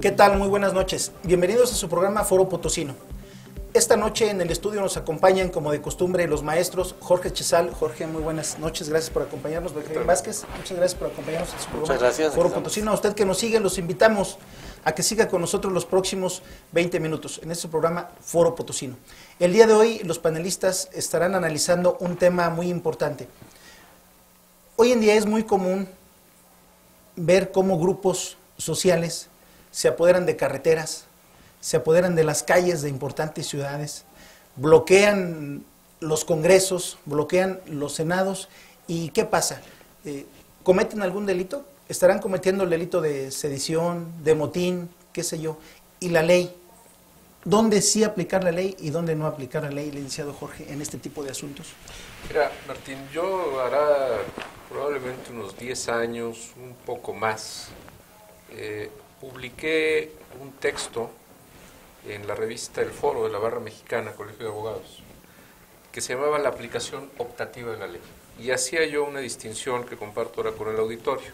¿Qué tal? Muy buenas noches. Bienvenidos a su programa Foro Potosino. Esta noche en el estudio nos acompañan, como de costumbre, los maestros Jorge Chezal. Jorge, muy buenas noches, gracias por acompañarnos. Benjamín Vázquez, muchas gracias por acompañarnos en su programa. Muchas gracias. Foro Potosino. A usted que nos sigue, los invitamos a que siga con nosotros los próximos 20 minutos en este programa Foro Potosino. El día de hoy los panelistas estarán analizando un tema muy importante. Hoy en día es muy común ver cómo grupos sociales se apoderan de carreteras, se apoderan de las calles de importantes ciudades, bloquean los congresos, bloquean los senados. ¿Y qué pasa? ¿Cometen algún delito? ¿Estarán cometiendo el delito de sedición, de motín, qué sé yo? ¿Y la ley? ¿Dónde sí aplicar la ley y dónde no aplicar la ley, licenciado Jorge, en este tipo de asuntos? Mira, Martín, yo hará probablemente unos 10 años, un poco más, publiqué un texto en la revista El Foro de la Barra Mexicana, Colegio de Abogados, que se llamaba La aplicación optativa de la ley. Y hacía yo una distinción que comparto ahora con el auditorio.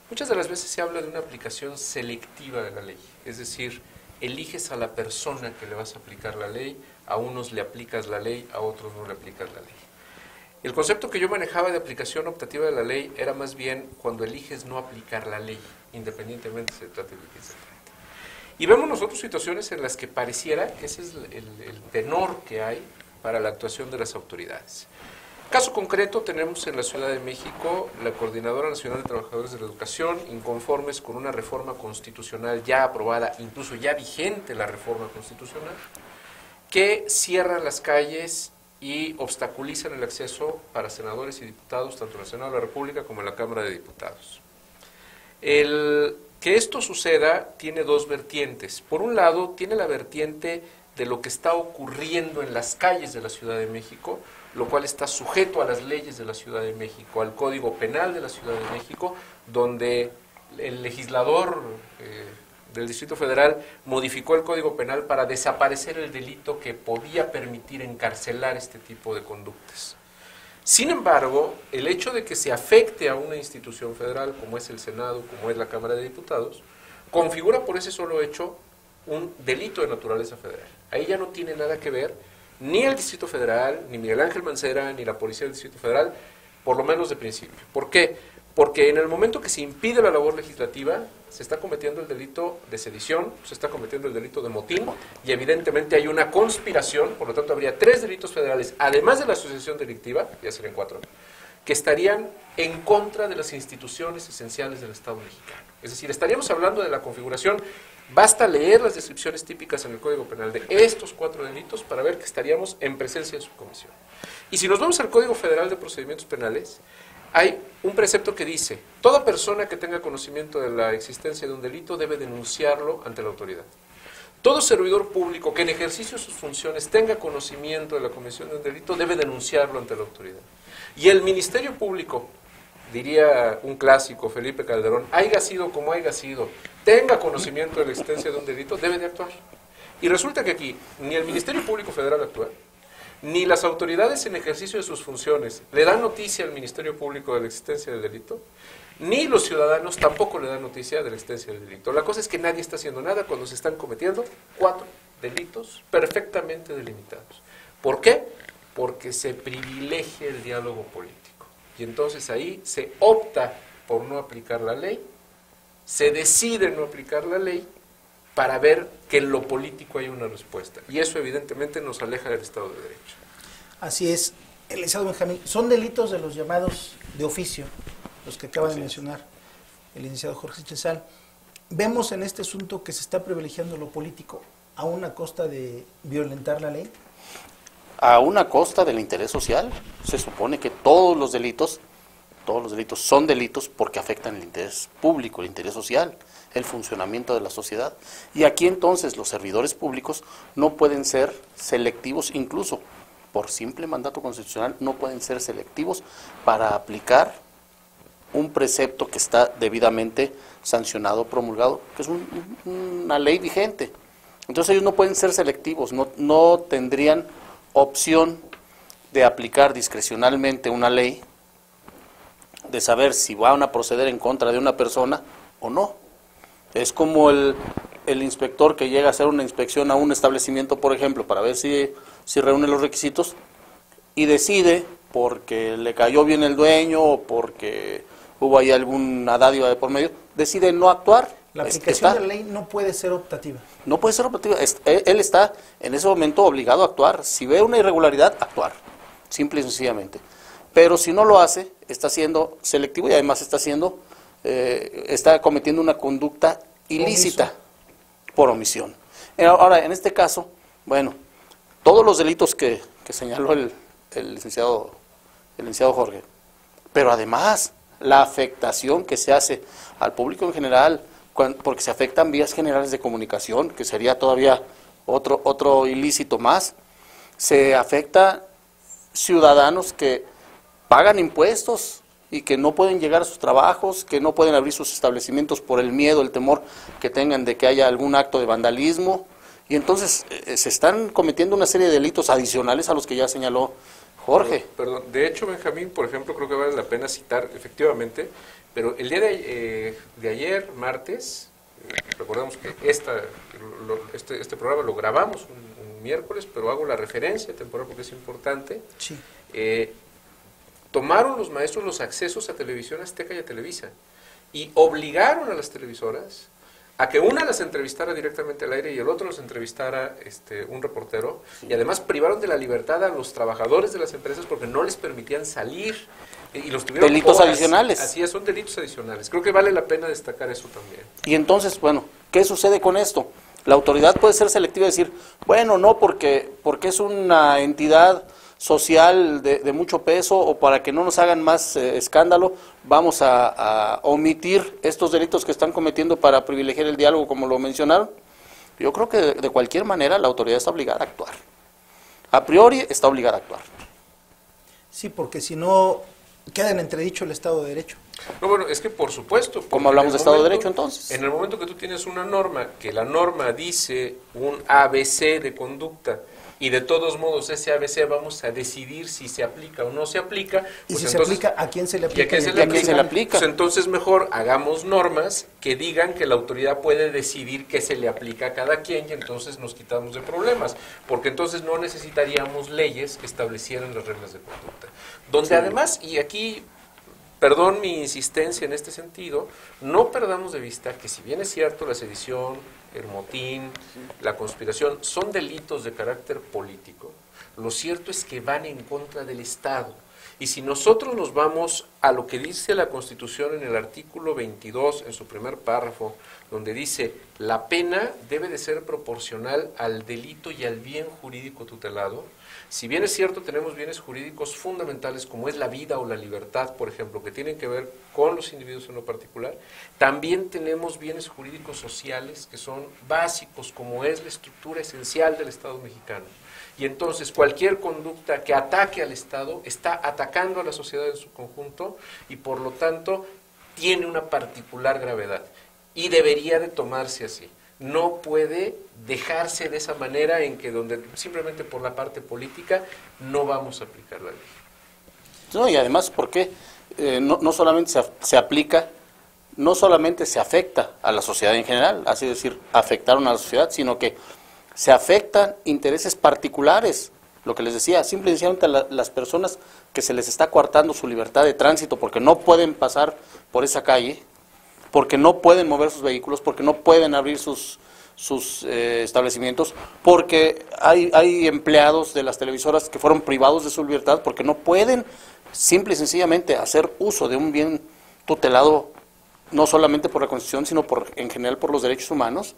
Muchas de las veces se habla de una aplicación selectiva de la ley, es decir, eliges a la persona que le vas a aplicar la ley, a unos le aplicas la ley, a otros no le aplicas la ley. El concepto que yo manejaba de aplicación optativa de la ley era más bien cuando eliges no aplicar la ley, independientemente se trate de qué se trate. Y vemos nosotros situaciones en las que pareciera que ese es el tenor que hay para la actuación de las autoridades. Caso concreto, tenemos en la Ciudad de México la Coordinadora Nacional de Trabajadores de la Educación, inconformes con una reforma constitucional ya aprobada, incluso ya vigente la reforma constitucional, que cierran las calles y obstaculizan el acceso para senadores y diputados, tanto en el Senado de la República como en la Cámara de Diputados. Que esto suceda tiene dos vertientes. Por un lado, tiene la vertiente de lo que está ocurriendo en las calles de la Ciudad de México, lo cual está sujeto a las leyes de la Ciudad de México, al Código Penal de la Ciudad de México, donde el legislador del Distrito Federal modificó el Código Penal para desaparecer el delito que podía permitir encarcelar este tipo de conductas. Sin embargo, el hecho de que se afecte a una institución federal, como es el Senado, como es la Cámara de Diputados, configura por ese solo hecho un delito de naturaleza federal. Ahí ya no tiene nada que ver ni el Distrito Federal, ni Miguel Ángel Mancera, ni la Policía del Distrito Federal, por lo menos de principio. ¿Por qué? Porque en el momento que se impide la labor legislativa, se está cometiendo el delito de sedición, se está cometiendo el delito de motín, y evidentemente hay una conspiración, por lo tanto habría 3 delitos federales, además de la asociación delictiva, ya serían 4, que estarían en contra de las instituciones esenciales del Estado mexicano. Es decir, estaríamos hablando de la configuración, basta leer las descripciones típicas en el Código Penal de estos 4 delitos para ver que estaríamos en presencia de su comisión. Y si nos vamos al Código Federal de Procedimientos Penales, hay un precepto que dice, toda persona que tenga conocimiento de la existencia de un delito debe denunciarlo ante la autoridad. Todo servidor público que en ejercicio de sus funciones tenga conocimiento de la comisión de un delito debe denunciarlo ante la autoridad. Y el Ministerio Público, diría un clásico, Felipe Calderón, haya sido como haya sido, tenga conocimiento de la existencia de un delito, debe de actuar. Y resulta que aquí ni el Ministerio Público Federal actúa, ni las autoridades en ejercicio de sus funciones le dan noticia al Ministerio Público de la existencia del delito, ni los ciudadanos tampoco le dan noticia de la existencia del delito. La cosa es que nadie está haciendo nada cuando se están cometiendo 4 delitos perfectamente delimitados. ¿Por qué? Porque se privilegia el diálogo político. Y entonces ahí se opta por no aplicar la ley, se decide no aplicar la ley para ver que en lo político hay una respuesta. Y eso evidentemente nos aleja del Estado de Derecho. Así es, licenciado Benjamín. Son delitos de los llamados de oficio, los que acaba de mencionar el licenciado Jorge Chezal. Vemos en este asunto que se está privilegiando lo político a una costa de violentar la ley. A una costa del interés social. Se supone que todos los delitos son delitos porque afectan el interés público, el interés social, el funcionamiento de la sociedad. Y aquí entonces los servidores públicos no pueden ser selectivos, incluso por simple mandato constitucional, no pueden ser selectivos para aplicar un precepto que está debidamente sancionado, promulgado, que es una ley vigente. Entonces ellos no pueden ser selectivos, no tendrían opción de aplicar discrecionalmente una ley de saber si van a proceder en contra de una persona o no. Es como el inspector que llega a hacer una inspección a un establecimiento, por ejemplo, para ver si reúne los requisitos y decide, porque le cayó bien el dueño o porque hubo ahí alguna dádiva de por medio, decide no actuar. La aplicación de la ley no puede ser optativa. No puede ser optativa. Él está en ese momento obligado a actuar. Si ve una irregularidad, actuar. Simple y sencillamente. Pero si no lo hace, está siendo selectivo y además está cometiendo una conducta ilícita por omisión. Ahora, en este caso, bueno, todos los delitos que señaló el licenciado Jorge, pero además la afectación que se hace al público en general, porque se afectan vías generales de comunicación, que sería todavía otro ilícito más, se afecta ciudadanos que pagan impuestos y que no pueden llegar a sus trabajos, que no pueden abrir sus establecimientos por el miedo, el temor que tengan de que haya algún acto de vandalismo, y entonces se están cometiendo una serie de delitos adicionales a los que ya señaló Jorge. Perdón, de hecho, Benjamín, por ejemplo, creo que vale la pena citar, efectivamente, pero el día de ayer, martes, recordemos que este programa lo grabamos un miércoles, pero hago la referencia temporal porque es importante. Sí. Tomaron los maestros los accesos a Televisión Azteca y a Televisa y obligaron a las televisoras a que una las entrevistara directamente al aire y el otro los entrevistara un reportero, y además privaron de la libertad a los trabajadores de las empresas porque no les permitían salir y los tuvieron delitos horas. adicionales. Así es, son delitos adicionales. Creo que vale la pena destacar eso también. Y entonces, bueno, ¿qué sucede con esto? La autoridad puede ser selectiva y decir, bueno, no, porque es una entidad social de mucho peso, o para que no nos hagan más escándalo, vamos a omitir estos delitos que están cometiendo para privilegiar el diálogo, como lo mencionaron. Yo creo que de cualquier manera la autoridad está obligada a actuar. A priori está obligada a actuar. Sí, porque si no queda en entredicho el Estado de Derecho. No, bueno, es que por supuesto. ¿Cómo hablamos de Estado de Derecho entonces? En el momento que tú tienes una norma, que la norma dice un ABC de conducta, y de todos modos ese ABC vamos a decidir si se aplica o no se aplica. Y pues si entonces, se aplica, ¿a quién se le aplica? ¿Y a quién se le aplica? Pues entonces mejor hagamos normas que digan que la autoridad puede decidir qué se le aplica a cada quien, y entonces nos quitamos de problemas, porque entonces no necesitaríamos leyes que establecieran las reglas de conducta. Donde sí. Además, y aquí, perdón mi insistencia en este sentido, no perdamos de vista que si bien es cierto la sedición, el motín, la conspiración, son delitos de carácter político, lo cierto es que van en contra del Estado. Y si nosotros nos vamos a lo que dice la Constitución en el artículo 22, en su primer párrafo, donde dice, la pena debe de ser proporcional al delito y al bien jurídico tutelado. Si bien es cierto, tenemos bienes jurídicos fundamentales como es la vida o la libertad, por ejemplo, que tienen que ver con los individuos en lo particular, también tenemos bienes jurídicos sociales que son básicos, como es la estructura esencial del Estado mexicano. Y entonces cualquier conducta que ataque al Estado está atacando a la sociedad en su conjunto y por lo tanto tiene una particular gravedad y debería de tomarse así. No puede dejarse de esa manera en que donde simplemente por la parte política no vamos a aplicar la ley. No, y además porque no solamente se aplica, no solamente se afecta a la sociedad en general, así decir, afectaron a la sociedad, sino que se afectan intereses particulares, lo que les decía, simple y sencillamente las personas que se les está coartando su libertad de tránsito porque no pueden pasar por esa calle, porque no pueden mover sus vehículos, porque no pueden abrir sus establecimientos, porque hay empleados de las televisoras que fueron privados de su libertad porque no pueden simple y sencillamente hacer uso de un bien tutelado no solamente por la Constitución, sino en general por los derechos humanos,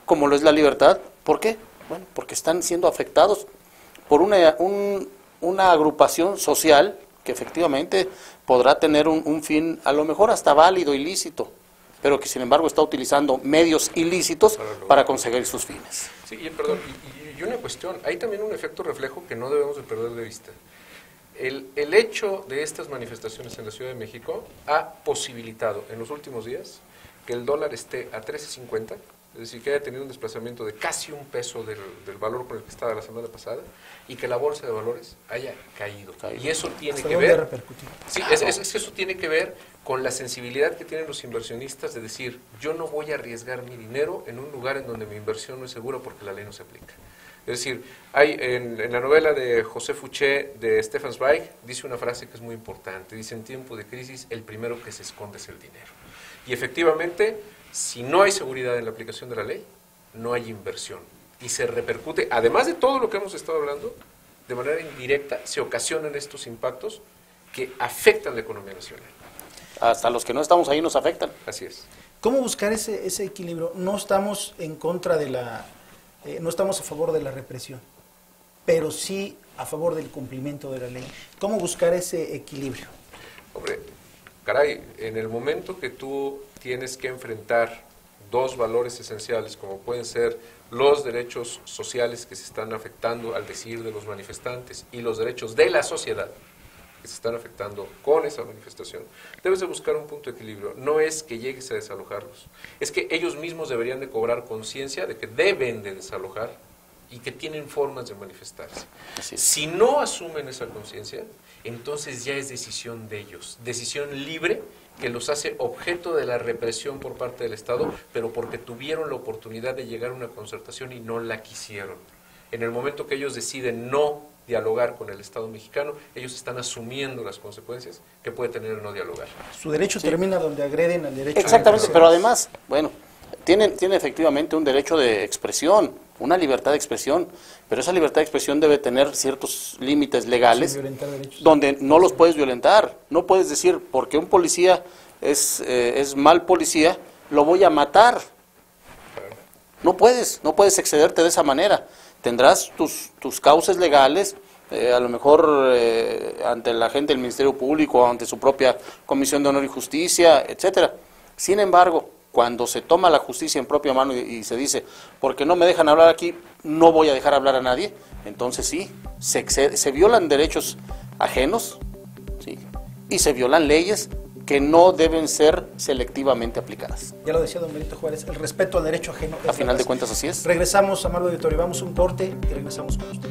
como lo es la libertad. ¿Por qué? Bueno, porque están siendo afectados por una agrupación social que efectivamente podrá tener un fin a lo mejor hasta válido, ilícito, pero que sin embargo está utilizando medios ilícitos para conseguir sus fines. Sí, perdón, y una cuestión, hay también un efecto reflejo que no debemos de perder de vista. El hecho de estas manifestaciones en la Ciudad de México ha posibilitado en los últimos días que el dólar esté a 13.50 es decir, que haya tenido un desplazamiento de casi un peso del valor con el que estaba la semana pasada, y que la bolsa de valores haya caído. Y eso tiene ¿Hasta que dónde ver... repercutir? Sí, es que eso tiene que ver con la sensibilidad que tienen los inversionistas de decir, yo no voy a arriesgar mi dinero en un lugar en donde mi inversión no es segura porque la ley no se aplica. Es decir, hay en la novela de José Fouché, de Stefan Zweig, dice una frase que es muy importante. Dice, en tiempo de crisis, el primero que se esconde es el dinero. Y efectivamente, si no hay seguridad en la aplicación de la ley, no hay inversión. Y se repercute, además de todo lo que hemos estado hablando, de manera indirecta, se ocasionan estos impactos que afectan la economía nacional. Hasta los que no estamos ahí nos afectan. Así es. ¿Cómo buscar ese equilibrio? No estamos en contra de no estamos a favor de la represión, pero sí a favor del cumplimiento de la ley. ¿Cómo buscar ese equilibrio? Hombre, caray, en el momento que tú tienes que enfrentar dos valores esenciales, como pueden ser los derechos sociales que se están afectando al decir de los manifestantes y los derechos de la sociedad que se están afectando con esa manifestación, debes de buscar un punto de equilibrio. No es que llegues a desalojarlos, es que ellos mismos deberían de cobrar conciencia de que deben de desalojar y que tienen formas de manifestarse. Si no asumen esa conciencia, entonces ya es decisión de ellos, decisión libre que los hace objeto de la represión por parte del Estado, pero porque tuvieron la oportunidad de llegar a una concertación y no la quisieron. En el momento que ellos deciden no dialogar con el Estado mexicano, ellos están asumiendo las consecuencias que puede tener el no dialogar. Su derecho termina donde agreden al derecho. Exactamente, pero además, bueno, tienen efectivamente un derecho de expresión, una libertad de expresión, pero esa libertad de expresión debe tener ciertos límites legales donde no los puedes violentar. No puedes decir, porque un policía es mal policía, lo voy a matar. No puedes excederte de esa manera. Tendrás tus causas legales, a lo mejor ante la gente del Ministerio Público, ante su propia Comisión de Honor y Justicia, etcétera. Sin embargo, cuando se toma la justicia en propia mano y se dice, porque no me dejan hablar aquí, no voy a dejar hablar a nadie, entonces sí, se violan derechos ajenos, ¿sí? Y se violan leyes que no deben ser selectivamente aplicadas. Ya lo decía don Benito Juárez, el respeto al derecho ajeno. A final de cuentas así es. Regresamos, amable auditorio, vamos a un corte y regresamos con usted.